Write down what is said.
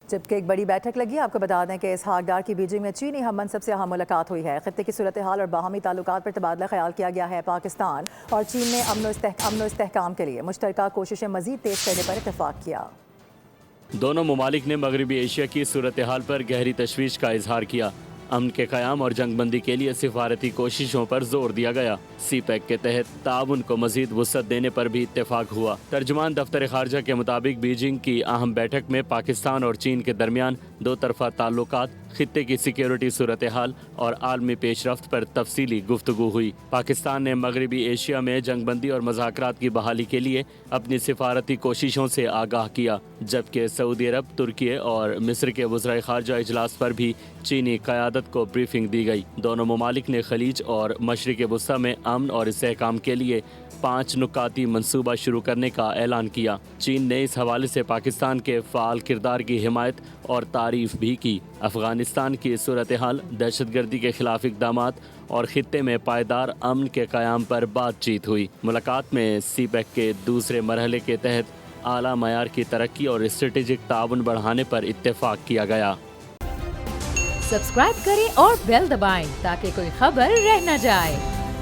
جبکہ ایک بڑی بیٹھک لگی. آپ کو بتا دیں کہ اسحاق ڈار کی بیجنگ میں چینی ہم منصب سے اہم ملاقات ہوئی ہے. خطے کی صورتحال اور باہمی تعلقات پر تبادلہ خیال کیا گیا ہے. پاکستان اور چین نے امن و استحکام کے لیے مشترکہ کوششیں مزید تیز کرنے پر اتفاق کیا. دونوں ممالک نے مغربی ایشیا کی صورتحال پر گہری تشویش کا اظہار کیا. امن کے قیام اور جنگ بندی کے لیے سفارتی کوششوں پر زور دیا گیا. سی پیک کے تحت تعاون کو مزید وسعت دینے پر بھی اتفاق ہوا. ترجمان دفتر خارجہ کے مطابق بیجنگ کی اہم بیٹھک میں پاکستان اور چین کے درمیان دو طرفہ تعلقات، خطے کی سیکیورٹی صورتحال اور عالمی پیش رفت پر تفصیلی گفتگو ہوئی. پاکستان نے مغربی ایشیا میں جنگ بندی اور مذاکرات کی بحالی کے لیے اپنی سفارتی کوششوں سے آگاہ کیا، جبکہ سعودی عرب، ترکی اور مصر کے وزرائے خارجہ اجلاس پر بھی چینی قیادت کو بریفنگ دی گئی. دونوں ممالک نے خلیج اور مشرق وسطی میں امن اور استحکام کے لیے 5 نکاتی منصوبہ شروع کرنے کا اعلان کیا. چین نے اس حوالے سے پاکستان کے فعال کردار کی حمایت اور تعریف بھی کی. افغانستان کی صورتحال، دہشت گردی کے خلاف اقدامات اور خطے میں پائیدار امن کے قیام پر بات چیت ہوئی. ملاقات میں سی پیک کے دوسرے مرحلے کے تحت اعلیٰ معیار کی ترقی اور اسٹریٹجک تعاون بڑھانے پر اتفاق کیا گیا. سبسکرائب کریں اور بیل دبائیں تاکہ کوئی خبر رہ نہ جائے.